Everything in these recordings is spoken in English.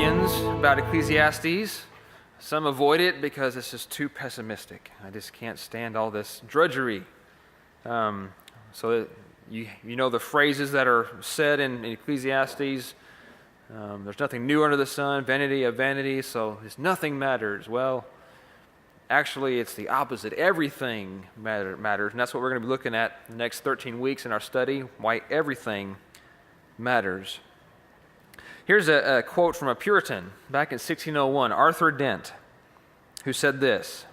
opinions about Ecclesiastes. Some avoid it because it's just too pessimistic. I just can't stand all this drudgery. So you know the phrases that are said in Ecclesiastes. There's nothing new under the sun, vanity of vanities, so nothing matters. Well, actually, it's the opposite. Everything matters, and that's what we're going to be looking at the next 13 weeks in our study, why everything matters. Here's a quote from a Puritan back in 1601, Arthur Dent, who said this: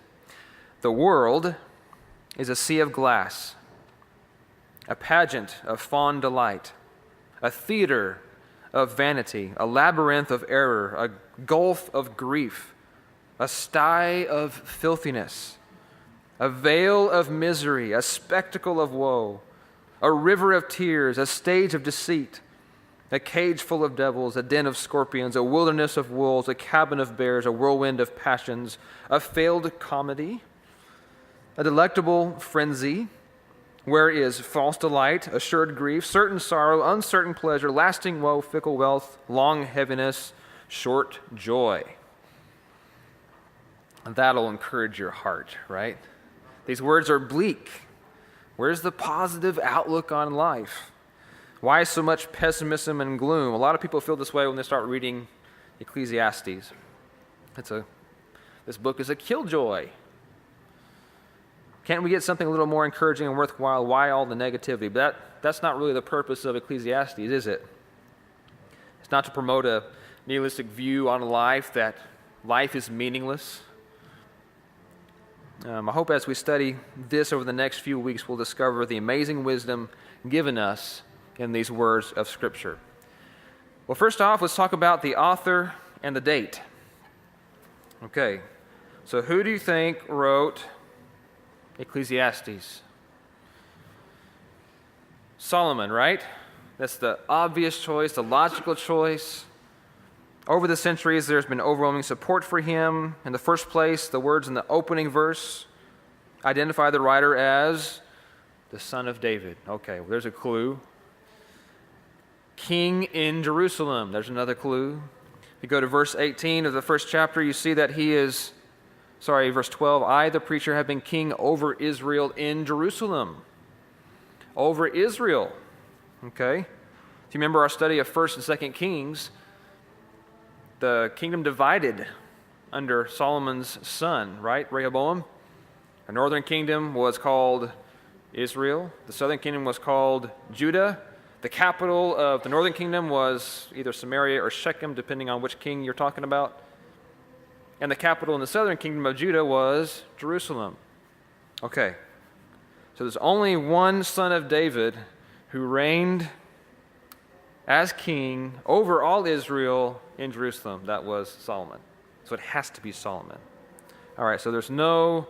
"The world is a sea of glass, a pageant of fond delight, a theater of vanity, a labyrinth of error, a gulf of grief, a sty of filthiness, a veil of misery, a spectacle of woe, a river of tears, a stage of deceit, a cage full of devils, a den of scorpions, a wilderness of wolves, a cabin of bears, a whirlwind of passions, a failed comedy, a delectable frenzy, where is false delight, assured grief, certain sorrow, uncertain pleasure, lasting woe, fickle wealth, long heaviness, short joy." And that'll encourage your heart, right? These words are bleak. Where's the positive outlook on life? Why so much pessimism and gloom? A lot of people feel this way when they start reading Ecclesiastes. This book is a killjoy. Can't we get something a little more encouraging and worthwhile? Why all the negativity? But that's not really the purpose of Ecclesiastes, is it? It's not to promote a nihilistic view on life, that life is meaningless. I hope as we study this over the next few weeks, we'll discover the amazing wisdom given us in these words of Scripture. Well, first off, let's talk about the author and the date. Okay, so who do you think wrote Ecclesiastes? Solomon, right? That's the obvious choice, the logical choice. Over the centuries, there's been overwhelming support for him. In the first place, the words in the opening verse identify the writer as the son of David. Okay, well, there's a clue. King in Jerusalem, there's another clue. If you go to verse 18 of the first chapter, you see that verse 12, "I, the preacher, have been king over Israel in Jerusalem." Over Israel. Okay? If you remember our study of 1st and 2nd Kings, the kingdom divided under Solomon's son, right? Rehoboam. The northern kingdom was called Israel. The southern kingdom was called Judah. The capital of the northern kingdom was either Samaria or Shechem, depending on which king you're talking about. And the capital in the southern kingdom of Judah was Jerusalem. Okay. So there's only one son of David who reigned as king over all Israel in Jerusalem. That was Solomon. So it has to be Solomon. All right, so there's no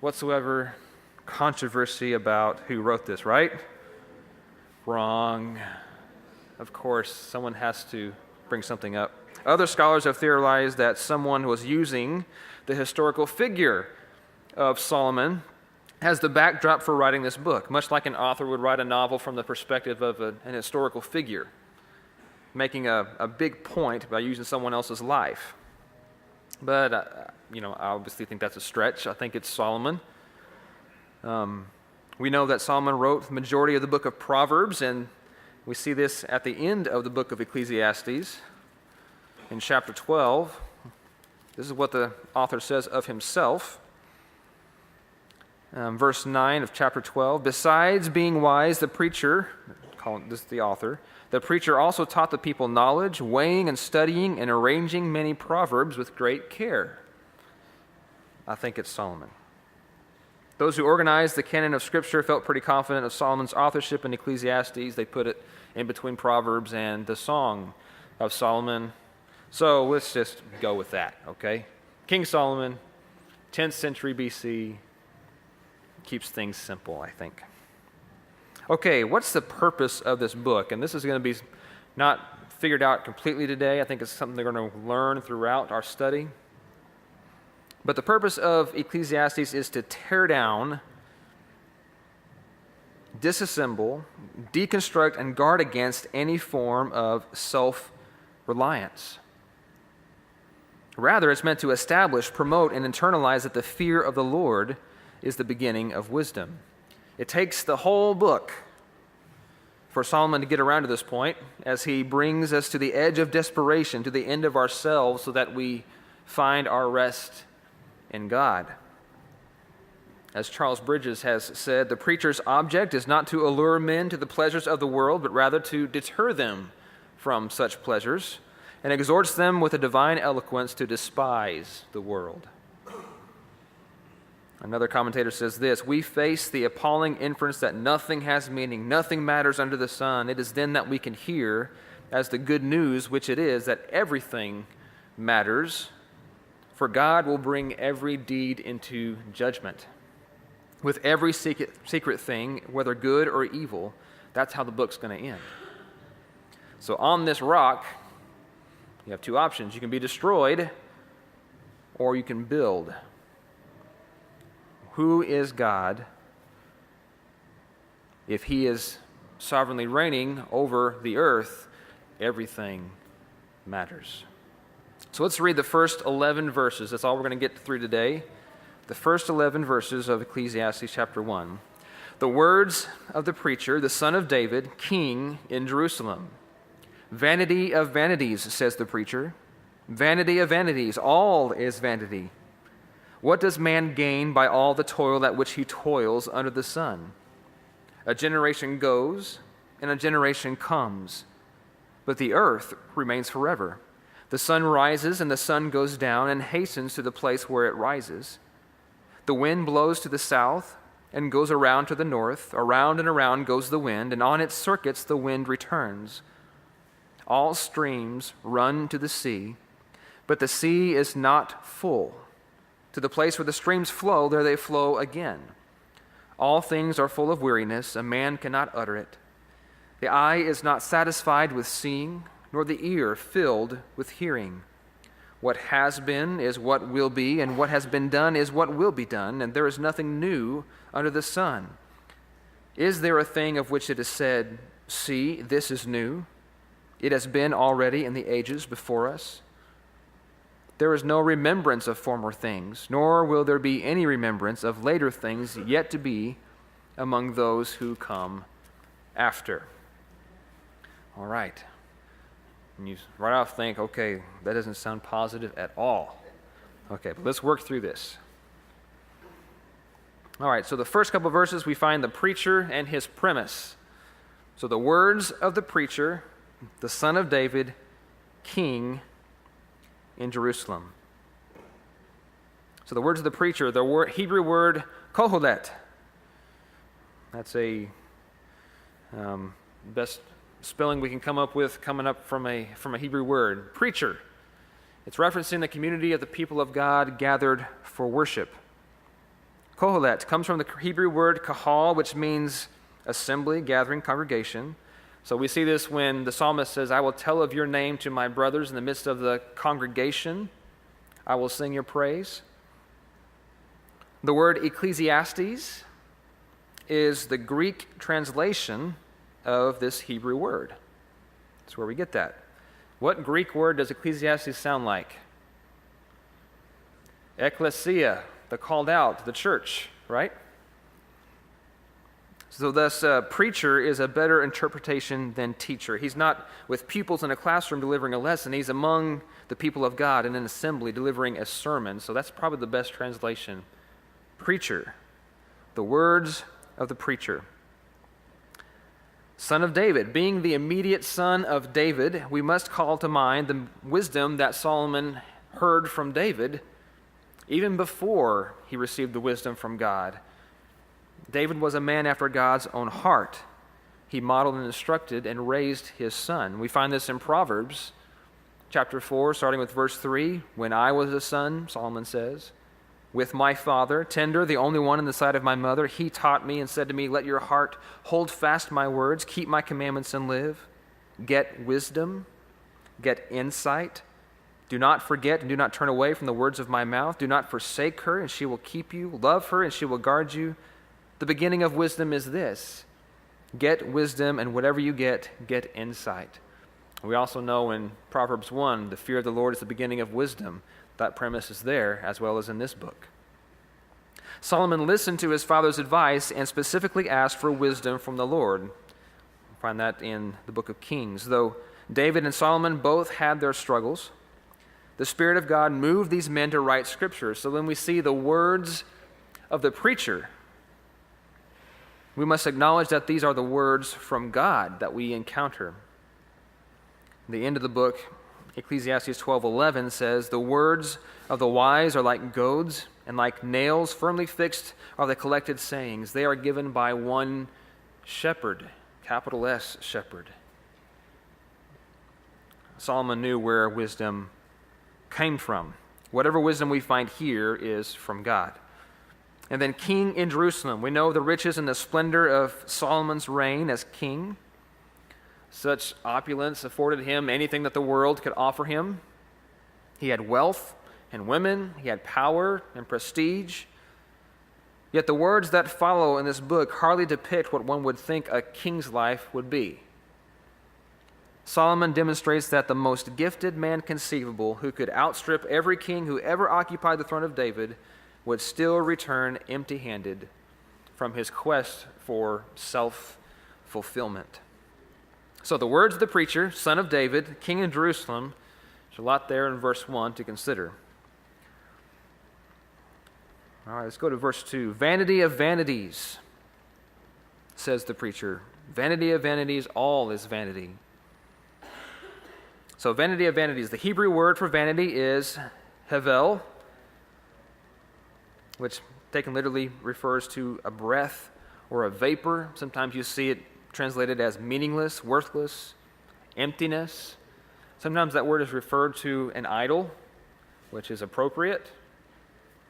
whatsoever controversy about who wrote this, right? Wrong. Of course, someone has to bring something up. Other scholars have theorized that someone was using the historical figure of Solomon as the backdrop for writing this book, much like an author would write a novel from the perspective of an historical figure, making a big point by using someone else's life. But, I obviously think that's a stretch. I think it's Solomon. We know that Solomon wrote the majority of the book of Proverbs, and we see this at the end of the book of Ecclesiastes. In chapter 12, this is what the author says of himself. Verse 9 of chapter 12, "Besides being wise, the preacher," this is the author, "the preacher also taught the people knowledge, weighing and studying and arranging many proverbs with great care." I think it's Solomon. Those who organized the canon of Scripture felt pretty confident of Solomon's authorship in Ecclesiastes. They put it in between Proverbs and the Song of Solomon. So let's just go with that, okay? King Solomon, 10th century BC, keeps things simple, I think. Okay, what's the purpose of this book? And this is going to be not figured out completely today. I think it's something they're going to learn throughout our study. But the purpose of Ecclesiastes is to tear down, disassemble, deconstruct, and guard against any form of self-reliance. Rather, it's meant to establish, promote, and internalize that the fear of the Lord is the beginning of wisdom. It takes the whole book for Solomon to get around to this point as he brings us to the edge of desperation, to the end of ourselves, so that we find our rest in God. As Charles Bridges has said, the preacher's object is not to allure men to the pleasures of the world, but rather to deter them from such pleasures, and exhorts them with a divine eloquence to despise the world. Another commentator says this: we face the appalling inference that nothing has meaning, nothing matters under the sun. It is then that we can hear, as the good news which it is, that everything matters, for God will bring every deed into judgment. With every secret thing, whether good or evil, that's how the book's going to end. So on this rock, you have two options. You can be destroyed, or you can build. Who is God if He is sovereignly reigning over the earth? Everything matters. So let's read the first 11 verses. That's all we're going to get through today. The first 11 verses of Ecclesiastes chapter 1. The words of the preacher, the son of David, king in Jerusalem. Vanity of vanities, says the preacher. Vanity of vanities, all is vanity. What does man gain by all the toil at which he toils under the sun? A generation goes, and a generation comes, but the earth remains forever. The sun rises, and the sun goes down, and hastens to the place where it rises. The wind blows to the south, and goes around to the north. Around and around goes the wind, and on its circuits the wind returns. All streams run to the sea, but the sea is not full. To the place where the streams flow, there they flow again. All things are full of weariness, a man cannot utter it. The eye is not satisfied with seeing, nor the ear filled with hearing. What has been is what will be, and what has been done is what will be done, and there is nothing new under the sun. Is there a thing of which it is said, "See, this is new"? It has been already in the ages before us. There is no remembrance of former things, nor will there be any remembrance of later things yet to be among those who come after. All right. And you right off think, okay, that doesn't sound positive at all. Okay, but let's work through this. All right, so the first couple of verses, we find the preacher and his premise. So the words of the preacher, the son of David, king in Jerusalem. So the words of the preacher, the Hebrew word kohelet. That's a best spelling we can come up with, coming up from a Hebrew word. Preacher. It's referencing the community of the people of God gathered for worship. Kohelet comes from the Hebrew word kahal, which means assembly, gathering, congregation. So we see this when the psalmist says, "I will tell of your name to my brothers in the midst of the congregation. I will sing your praise." The word Ecclesiastes is the Greek translation of this Hebrew word. That's where we get that. What Greek word does Ecclesiastes sound like? Ecclesia, the called out, the church, right? So thus, preacher is a better interpretation than teacher. He's not with pupils in a classroom delivering a lesson. He's among the people of God in an assembly delivering a sermon. So that's probably the best translation. Preacher, the words of the preacher. Son of David, being the immediate son of David, we must call to mind the wisdom that Solomon heard from David even before he received the wisdom from God. David was a man after God's own heart. He modeled and instructed and raised his son. We find this in Proverbs chapter 4, starting with verse 3. "When I was a son," Solomon says, "with my father, tender, the only one in the sight of my mother, he taught me and said to me, let your heart hold fast my words, keep my commandments and live. Get wisdom, get insight. Do not forget and do not turn away from the words of my mouth. Do not forsake her, and she will keep you. Love her, and she will guard you. The beginning of wisdom is this: get wisdom, and whatever you get insight." We also know in Proverbs 1, the fear of the Lord is the beginning of wisdom. That premise is there as well as in this book. Solomon listened to his father's advice and specifically asked for wisdom from the Lord. We find that in the book of Kings. Though David and Solomon both had their struggles, the Spirit of God moved these men to write scriptures. So when we see the words of the preacher, we must acknowledge that these are the words from God that we encounter. The end of the book, Ecclesiastes 12:11 says, "The words of the wise are like goads, and like nails firmly fixed are the collected sayings. They are given by one shepherd," capital S, shepherd. Solomon knew where wisdom came from. Whatever wisdom we find here is from God. And then king in Jerusalem. We know the riches and the splendor of Solomon's reign as king. Such opulence afforded him anything that the world could offer him. He had wealth and women. He had power and prestige. Yet the words that follow in this book hardly depict what one would think a king's life would be. Solomon demonstrates that the most gifted man conceivable, who could outstrip every king who ever occupied the throne of David, would still return empty-handed from his quest for self-fulfillment. So the words of the preacher, son of David, king in Jerusalem, there's a lot there in verse 1 to consider. All right, let's go to verse 2. "Vanity of vanities," says the preacher. "Vanity of vanities, all is vanity." So vanity of vanities, the Hebrew word for vanity is hevel, which taken literally refers to a breath or a vapor. Sometimes you see it translated as meaningless, worthless, emptiness. Sometimes that word is referred to an idol, which is appropriate.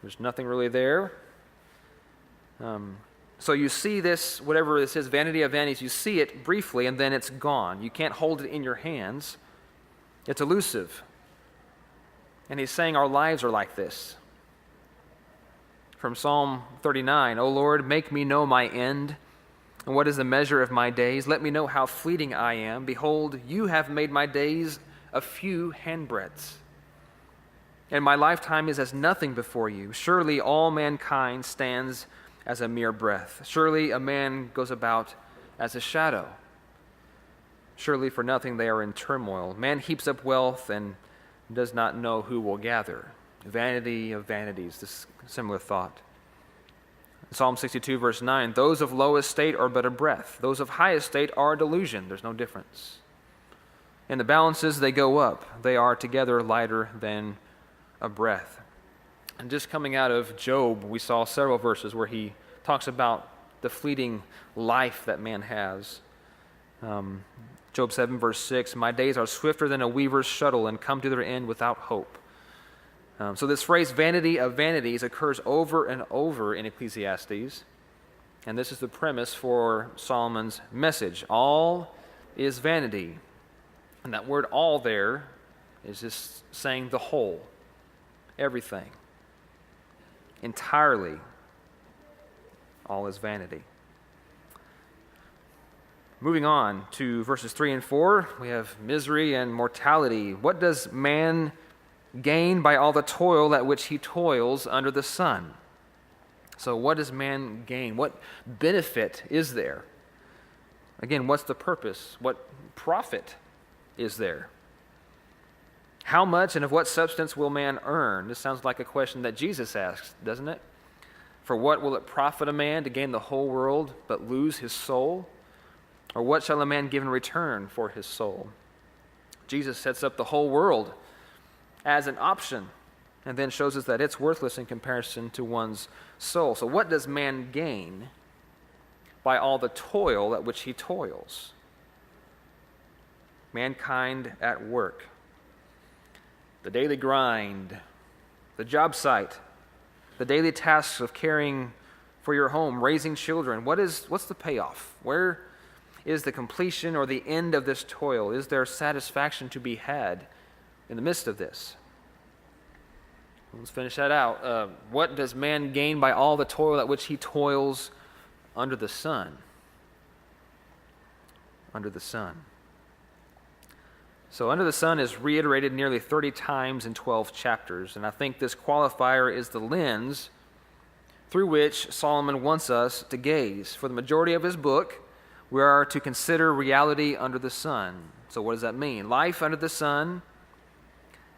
There's nothing really there. So you see this, whatever this is, vanity of vanities, you see it briefly and then it's gone. You can't hold it in your hands. It's elusive. And he's saying our lives are like this. From Psalm 39, "O Lord, make me know my end, and what is the measure of my days? Let me know how fleeting I am. Behold, you have made my days a few handbreadths, and my lifetime is as nothing before you. Surely all mankind stands as a mere breath. Surely a man goes about as a shadow. Surely for nothing they are in turmoil. Man heaps up wealth and does not know who will gather." Vanity of vanities, this similar thought. Psalm 62, verse 9, "Those of low estate are but a breath. Those of high estate are a delusion." There's no difference. In the balances, they go up. They are together lighter than a breath. And just coming out of Job, we saw several verses where he talks about the fleeting life that man has. Job 7, verse 6, "My days are swifter than a weaver's shuttle and come to their end without hope." So this phrase, vanity of vanities, occurs over and over in Ecclesiastes. And this is the premise for Solomon's message. All is vanity. And that word all there is just saying the whole, everything, entirely. All is vanity. Moving on to verses 3 and 4, we have misery and mortality. What does man gain by all the toil at which he toils under the sun? So what does man gain? What benefit is there? Again, what's the purpose? What profit is there? How much and of what substance will man earn? This sounds like a question that Jesus asks, doesn't it? For what will it profit a man to gain the whole world but lose his soul? Or what shall a man give in return for his soul? Jesus sets up the whole world as an option and then shows us that it's worthless in comparison to one's soul. So what does man gain by all the toil at which he toils? Mankind at work. The daily grind, the job site, the daily tasks of caring for your home, raising children. What's the payoff? Where is the completion or the end of this toil? Is there satisfaction to be had in the midst of this? Let's finish that out. What does man gain by all the toil at which he toils under the sun? Under the sun. So under the sun is reiterated nearly 30 times in 12 chapters, and I think this qualifier is the lens through which Solomon wants us to gaze. For the majority of his book, we are to consider reality under the sun. So what does that mean? Life under the sun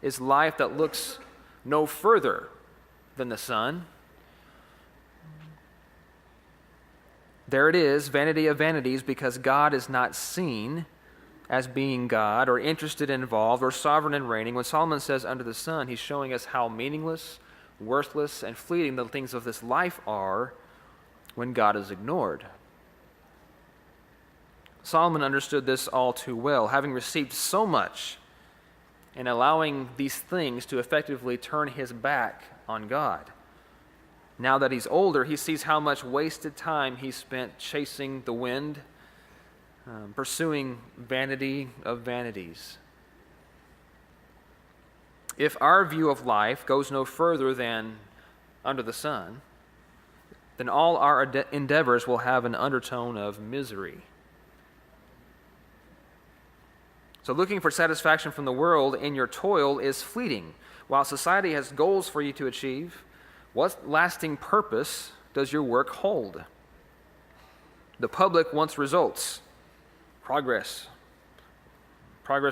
is life that looks no further than the sun. There it is, vanity of vanities, because God is not seen as being God or interested, involved, or sovereign and reigning. When Solomon says under the sun, he's showing us how meaningless, worthless, and fleeting the things of this life are when God is ignored. Solomon understood this all too well, having received so much and allowing these things to effectively turn his back on God. Now that he's older, he sees how much wasted time he spent chasing the wind, pursuing vanity of vanities. If our view of life goes no further than under the sun, then all our endeavors will have an undertone of misery. So looking for satisfaction from the world in your toil is fleeting. While society has goals for you to achieve, what lasting purpose does your work hold? The public wants results, progress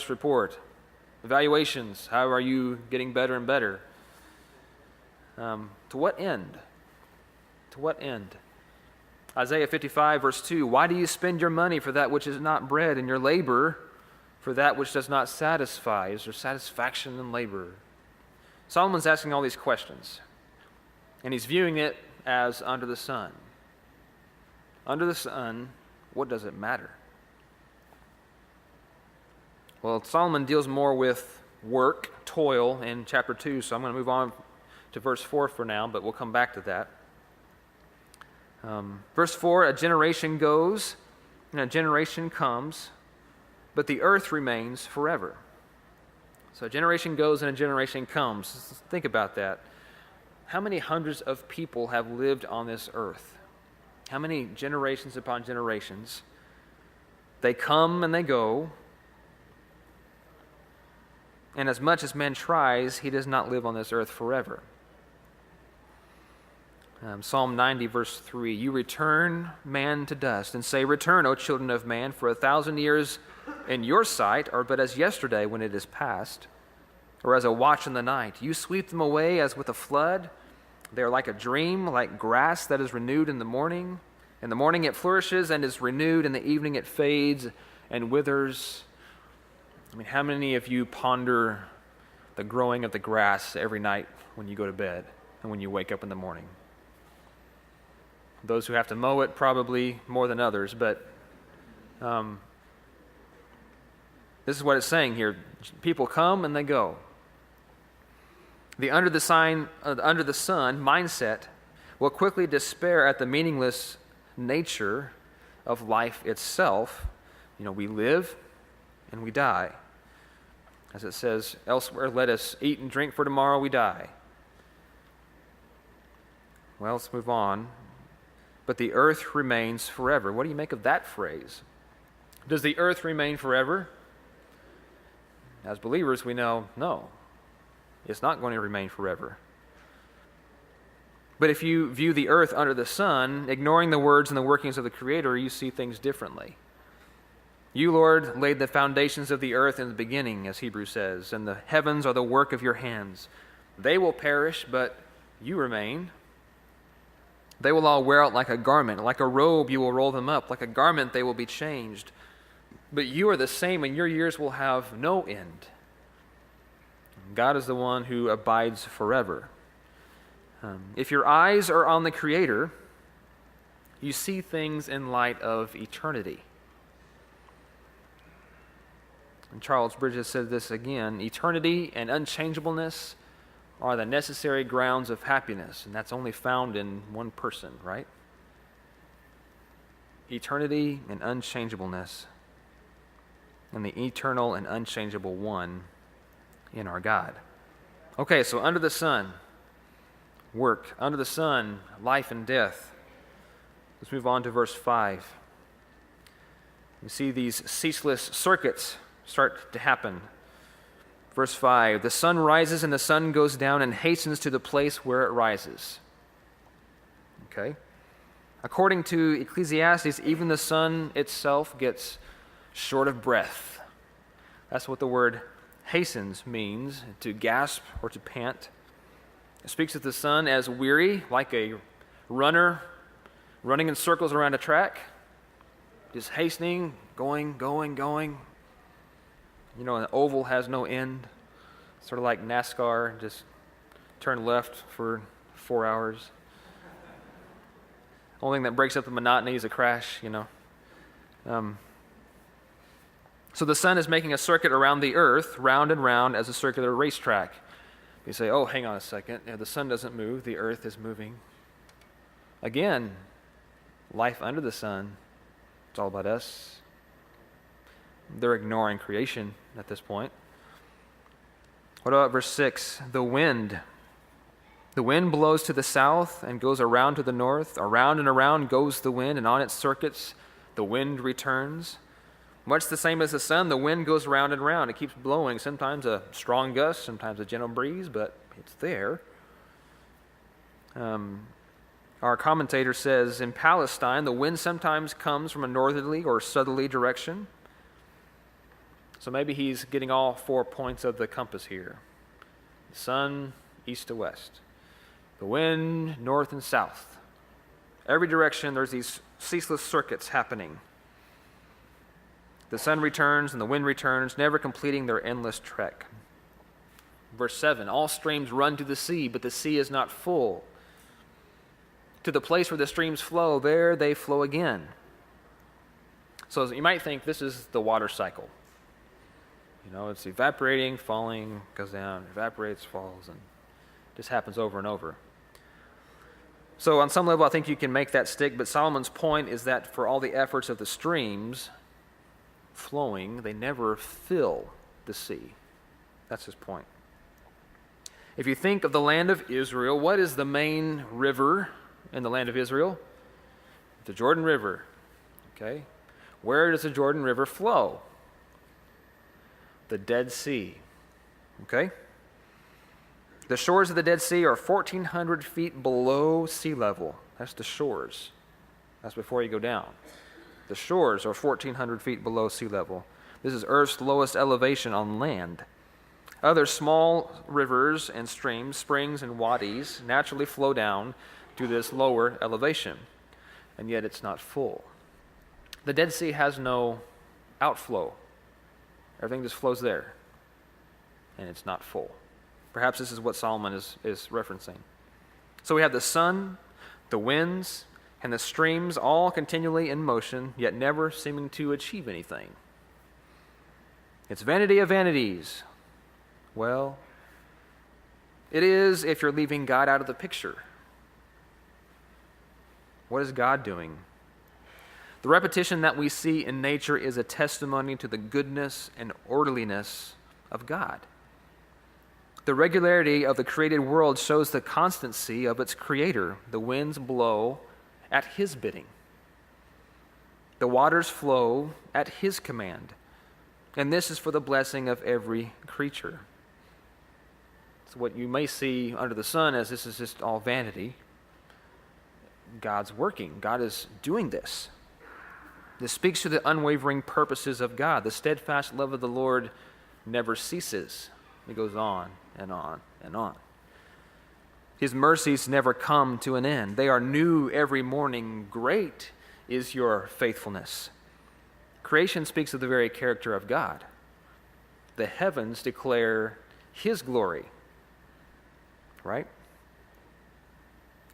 report, evaluations. How are you getting better and better? To what end? To what end? Isaiah 55, verse 2, why do you spend your money for that which is not bread, and your labor for that which does not satisfy? Is there satisfaction in labor? Solomon's asking all these questions, and he's viewing it as under the sun. Under the sun, what does it matter? Well, Solomon deals more with work, toil, in chapter 2, so I'm going to move on to verse 4 for now, but we'll come back to that. Verse 4, a generation goes and a generation comes, but the earth remains forever. So a generation goes and a generation comes. Think about that. How many hundreds of people have lived on this earth? How many generations upon generations? They come and they go. And as much as man tries, he does not live on this earth forever. Psalm 90, verse 3, you return man to dust and say, return, O children of man, for 1,000 years in your sight are but as yesterday when it is past, or as a watch in the night. You sweep them away as with a flood. They are like a dream, like grass that is renewed in the morning. In the morning it flourishes and is renewed. In the evening it fades and withers. I mean, how many of you ponder the growing of the grass every night when you go to bed and when you wake up in the morning? Those who have to mow it probably more than others, but this is what it's saying here. People come and they go. The under the sun mindset will quickly despair at the meaningless nature of life itself. You know, we live and we die. As it says elsewhere, let us eat and drink, for tomorrow we die. Well, let's move on. But the earth remains forever. What do you make of that phrase? Does the earth remain forever? As believers, we know, no, it's not going to remain forever. But if you view the earth under the sun, ignoring the words and the workings of the Creator, you see things differently. You, Lord, laid the foundations of the earth in the beginning, as Hebrews says, and the heavens are the work of your hands. They will perish, but you remain. They will all wear out like a garment. Like a robe you will roll them up. Like a garment they will be changed. But you are the same, and your years will have no end. God is the one who abides forever. If your eyes are on the Creator, you see things in light of eternity. And Charles Bridges said this again, eternity and unchangeableness are the necessary grounds of happiness, and that's only found in one person, right? Eternity and unchangeableness, and the eternal and unchangeable one in our God. Okay, so under the sun, work. Under the sun, life and death. Let's move on to verse 5. You see these ceaseless circuits start to happen. Verse 5, the sun rises and the sun goes down and hastens to the place where it rises. Okay? According to Ecclesiastes, even the sun itself gets short of breath. That's what the word hastens means, to gasp or to pant. It speaks of the sun as weary, like a runner running in circles around a track, just hastening, going. You know, an oval has no end, sort of like NASCAR, just turn left for 4 hours. Only thing that breaks up the monotony is a crash, you know. So the sun is making a circuit around the earth, round and round as a circular racetrack. You say, oh, hang on a second. The sun doesn't move, the earth is moving. Again, life under the sun, it's all about us. They're ignoring creation at this point. What about verse 6? The wind. The wind blows to the south and goes around to the north. Around and around goes the wind, and on its circuits the wind returns. Much the same as the sun, the wind goes round and round. It keeps blowing, sometimes a strong gust, sometimes a gentle breeze, but it's there. Our commentator says, in Palestine, the wind sometimes comes from a northerly or southerly direction. So maybe he's getting all 4 points of the compass here. The sun, east to west. The wind, north and south. Every direction, there's these ceaseless circuits happening. The sun returns and the wind returns, never completing their endless trek. Verse 7, all streams run to the sea, but the sea is not full. To the place where the streams flow, there they flow again. So you might think this is the water cycle. You know, it's evaporating, falling, goes down, evaporates, falls, and just happens over and over. So on some level, I think you can make that stick, but Solomon's point is that for all the efforts of the streams flowing, they never fill the sea. That's his point. If you think of the land of Israel, what is the main river in the land of Israel? The Jordan River. Okay? Where does the Jordan River flow? The Dead Sea. Okay? The shores of the Dead Sea are 1,400 feet below sea level. That's the shores. That's before you go down. The shores are 1,400 feet below sea level. This is Earth's lowest elevation on land. Other small rivers and streams, springs and wadis, naturally flow down to this lower elevation, and yet it's not full. The Dead Sea has no outflow. Everything just flows there, and it's not full. Perhaps this is what Solomon is referencing. So we have the sun, the winds, and the streams all continually in motion, yet never seeming to achieve anything. It's vanity of vanities. Well, it is if you're leaving God out of the picture. What is God doing? The repetition that we see in nature is a testimony to the goodness and orderliness of God. The regularity of the created world shows the constancy of its creator. The winds blow at his bidding. The waters flow at his command. And this is for the blessing of every creature. So what you may see under the sun as this is just all vanity, God's working. God is doing this. This speaks to the unwavering purposes of God. The steadfast love of the Lord never ceases. It goes on and on and on. His mercies never come to an end. They are new every morning. Great is your faithfulness. Creation speaks of the very character of God. The heavens declare his glory. Right?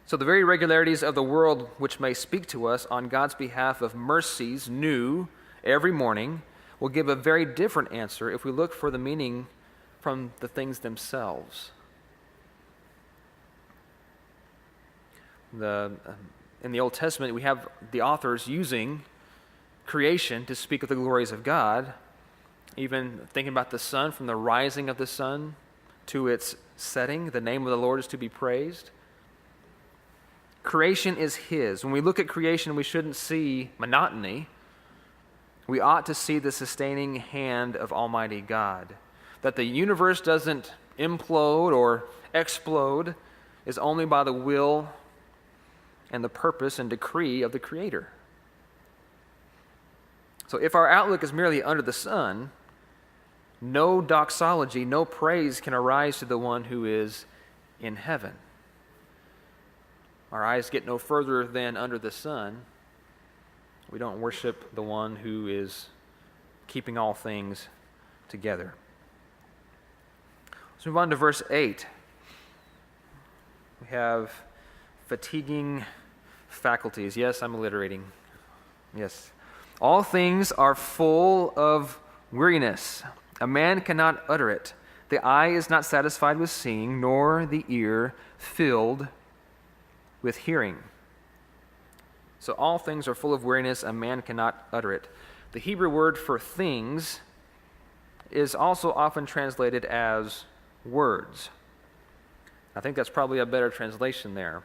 So the very regularities of the world which may speak to us on God's behalf of mercies new every morning will give a very different answer if we look for the meaning from the things themselves. In the Old Testament, we have the authors using creation to speak of the glories of God, even thinking about the sun, from the rising of the sun to its setting, the name of the Lord is to be praised. Creation is his. When we look at creation, we shouldn't see monotony. We ought to see the sustaining hand of Almighty God. that the universe doesn't implode or explode is only by the will and the purpose and decree of the Creator. So if our outlook is merely under the sun, no doxology, no praise can arise to the one who is in heaven. Our eyes get no further than under the sun. We don't worship the one who is keeping all things together. Let's move on to verse 8. We have fatiguing faculties. Yes, I'm alliterating. Yes. All things are full of weariness. A man cannot utter it. The eye is not satisfied with seeing, nor the ear filled with hearing. So all things are full of weariness. A man cannot utter it. The Hebrew word for things is also often translated as words. I think that's probably a better translation there.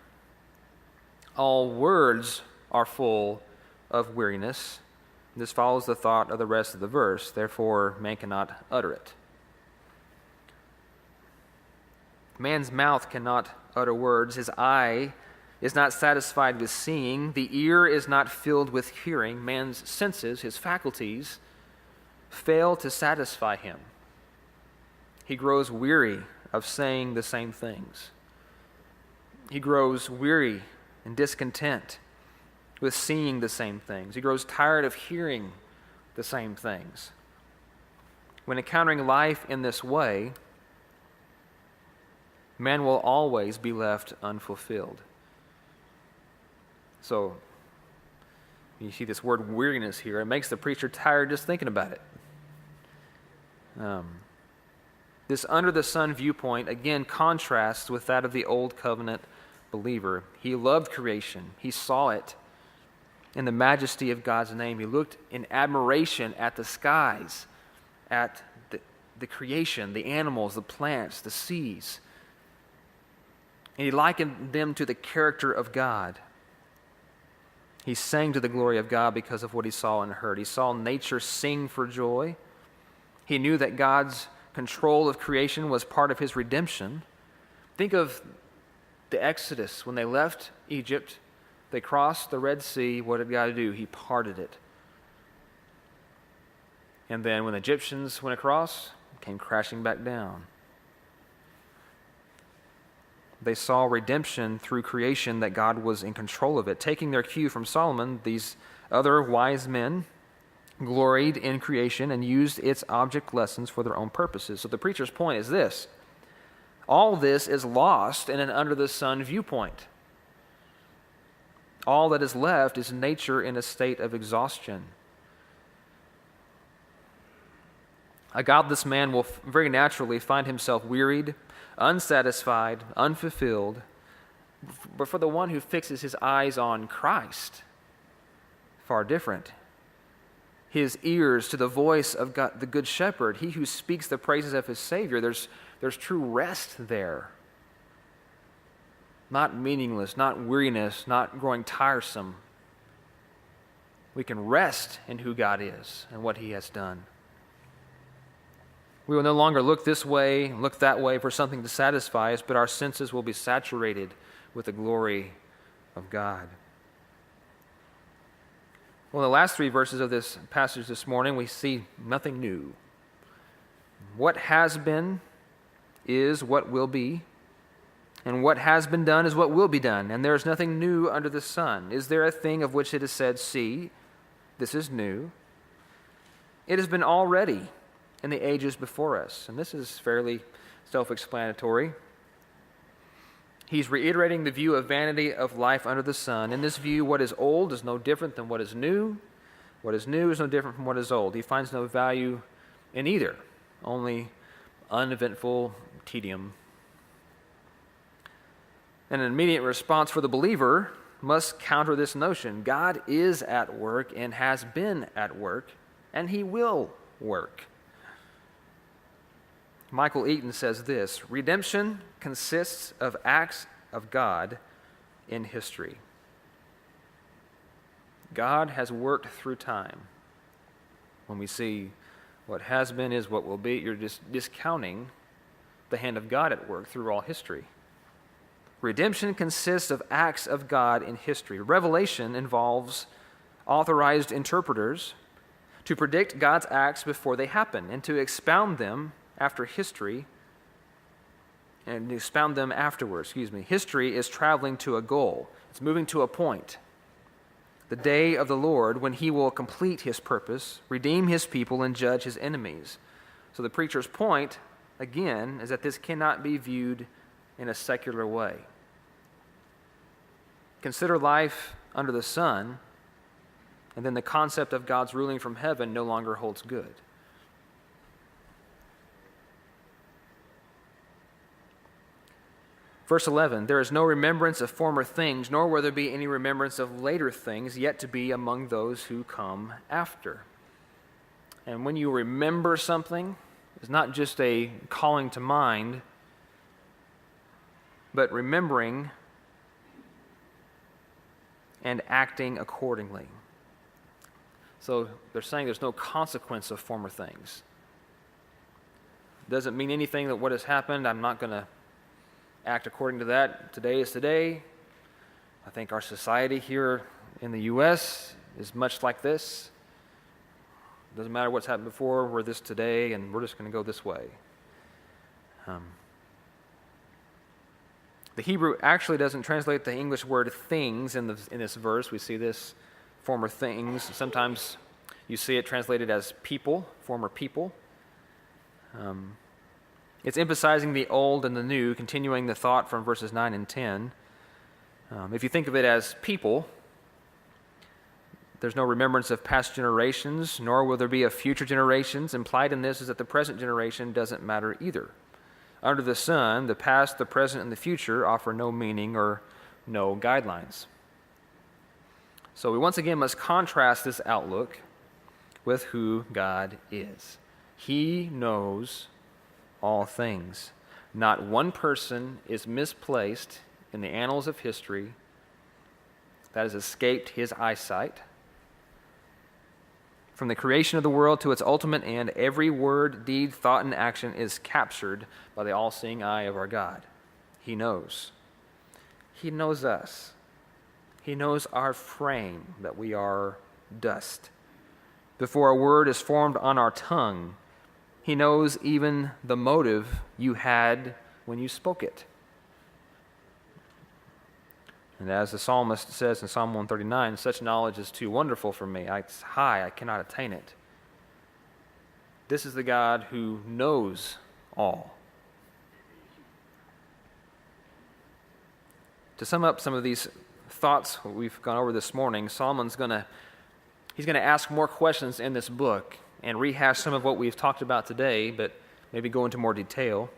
All words are full of weariness. This follows the thought of the rest of the verse. Therefore, man cannot utter it. Man's mouth cannot utter words. His eye is not satisfied with seeing. The ear is not filled with hearing. Man's senses, his faculties, fail to satisfy him. He grows weary of saying the same things. He grows weary and discontent with seeing the same things. He grows tired of hearing the same things. When encountering life in this way, man will always be left unfulfilled. So, you see this word weariness here. It makes the preacher tired just thinking about it. This under-the-sun viewpoint, again, contrasts with that of the Old Covenant believer. He loved creation. He saw it in the majesty of God's name. He looked in admiration at the skies, at the creation, the animals, the plants, the seas. And he likened them to the character of God. He sang to the glory of God because of what he saw and heard. He saw nature sing for joy. He knew that God's control of creation was part of his redemption. Think of the Exodus. When they left Egypt, they crossed the Red Sea. What did God do? He parted it. And then when the Egyptians went across, it came crashing back down. They saw redemption through creation, that God was in control of it. Taking their cue from Solomon, these other wise men gloried in creation and used its object lessons for their own purposes. So the preacher's point is this: all this is lost in an under-the-sun viewpoint. All that is left is nature in a state of exhaustion. A godless man will very naturally find himself wearied, unsatisfied, unfulfilled. But for the one who fixes his eyes on Christ, far different. His ears to the voice of God, the Good Shepherd, he who speaks the praises of his Savior, there's true rest there. Not meaningless, not weariness, not growing tiresome. We can rest in who God is and what he has done. We will no longer look this way, look that way for something to satisfy us, but our senses will be saturated with the glory of God. Well, in the last three verses of this passage this morning, we see nothing new. What has been is what will be, and what has been done is what will be done, and there is nothing new under the sun. Is there a thing of which it is said, "See, this is new"? It has been already in the ages before us, and this is fairly self-explanatory. He's reiterating the view of vanity of life under the sun. In this view, what is old is no different than what is new. What is new is no different from what is old. He finds no value in either, only uneventful tedium. And an immediate response for the believer must counter this notion. God is at work and has been at work, and he will work. Michael Eaton says this: redemption consists of acts of God in history. God has worked through time. When we see What has been is what will be. You're just discounting the hand of God at work through all history. Redemption consists of acts of God in history. Revelation involves authorized interpreters to predict God's acts before they happen and to expound them after history and expound them afterwards. History is traveling to a goal. It's moving to a point. The day of the Lord when he will complete his purpose, redeem his people, and judge his enemies. So the preacher's point, again, is that this cannot be viewed in a secular way. Consider life under the sun, and then the concept of God's ruling from heaven no longer holds good. Verse 11, there is no remembrance of former things, nor will there be any remembrance of later things yet to be among those who come after. And when you remember something, it's not just a calling to mind, but remembering and acting accordingly. So they're saying there's no consequence of former things. Doesn't mean anything that what has happened, I'm not going to act according to that. Today is today. I think our society here in the U.S. is much like this. Doesn't matter what's happened before, we're this today, and we're just going to go this way. The Hebrew actually doesn't translate the English word things in this verse. We see this, former things. Sometimes you see it translated as people, former people. It's emphasizing the old and the new, continuing the thought from verses 9 and 10. If you think of it as people, there's no remembrance of past generations, nor will there be of future generations. Implied in this is that the present generation doesn't matter either. Under the sun, the past, the present, and the future offer no meaning or no guidelines. So we once again must contrast this outlook with who God is. He knows all things. Not one person is misplaced in the annals of history that has escaped his eyesight. From the creation of the world to its ultimate end, every word, deed, thought, and action is captured by the all-seeing eye of our God. He knows. He knows us. He knows our frame, that we are dust. Before a word is formed on our tongue, he knows even the motive you had when you spoke it. And as the psalmist says in Psalm 139, such knowledge is too wonderful for me. It's high, I cannot attain it. This is the God who knows all. To sum up some of these thoughts we've gone over this morning, Solomon's going to ask more questions in this book and rehash some of what we've talked about today, but maybe go into more detail.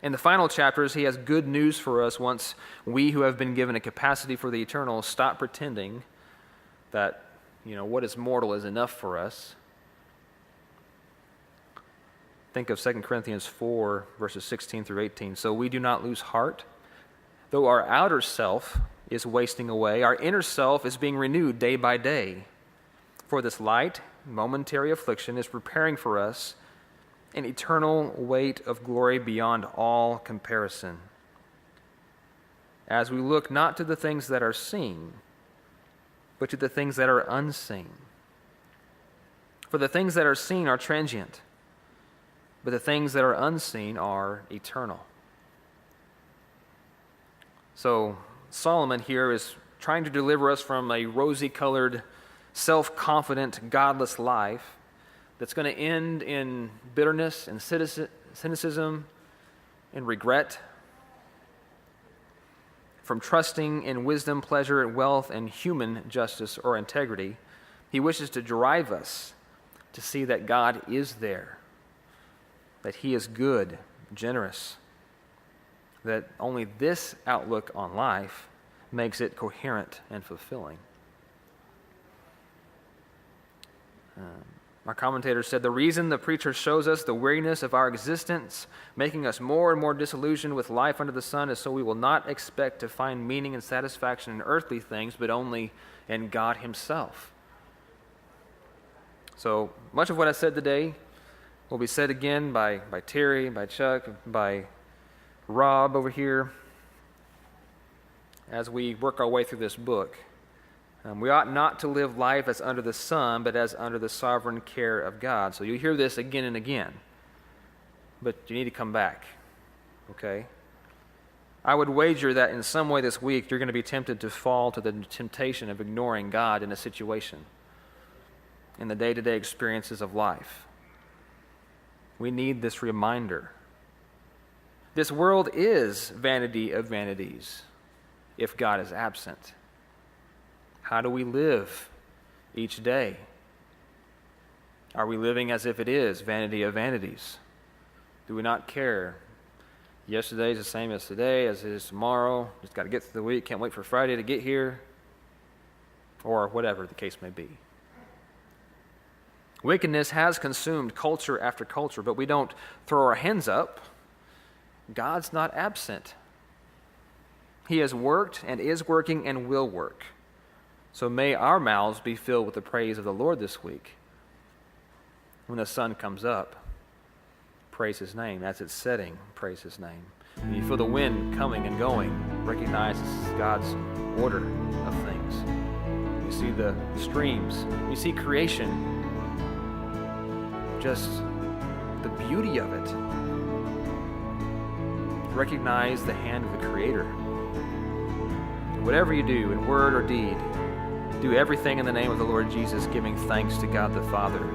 In the final chapters, he has good news for us once we who have been given a capacity for the eternal stop pretending that, what is mortal is enough for us. Think of 2 Corinthians 4, verses 16 through 18. So we do not lose heart. Though our outer self is wasting away, our inner self is being renewed day by day. For this light, momentary affliction is preparing for us an eternal weight of glory beyond all comparison. As we look not to the things that are seen, but to the things that are unseen. For the things that are seen are transient, but the things that are unseen are eternal. So Solomon here is trying to deliver us from a rosy-colored, self-confident, godless life that's going to end in bitterness and cynicism and regret, from trusting in wisdom, pleasure, wealth, and human justice or integrity. He wishes to drive us to see that God is there, that he is good, generous, that only this outlook on life makes it coherent and fulfilling. Our commentator said, the reason the preacher shows us the weariness of our existence, making us more and more disillusioned with life under the sun, is so we will not expect to find meaning and satisfaction in earthly things, but only in God himself. So much of what I said today will be said again by Terry, by Chuck, by Rob over here as we work our way through this book. We ought not to live life as under the sun, but as under the sovereign care of God. So you hear this again and again, but you need to come back, okay? I would wager that in some way this week you're going to be tempted to fall to the temptation of ignoring God in a situation, in the day-to-day experiences of life. We need this reminder. This world is vanity of vanities if God is absent. How do we live each day? Are we living as if it is vanity of vanities? Do we not care? Yesterday is the same as today, as it is tomorrow. Just got to get through the week. Can't wait for Friday to get here. Or whatever the case may be. Wickedness has consumed culture after culture, but we don't throw our hands up. God's not absent. He has worked and is working and will work. So may our mouths be filled with the praise of the Lord this week. When the sun comes up, praise His name. As it's setting, praise His name. When you feel the wind coming and going, recognize this is God's order of things. You see the streams. You see creation. Just the beauty of it. Recognize the hand of the Creator. Whatever you do, in word or deed, do everything in the name of the Lord Jesus, giving thanks to God the Father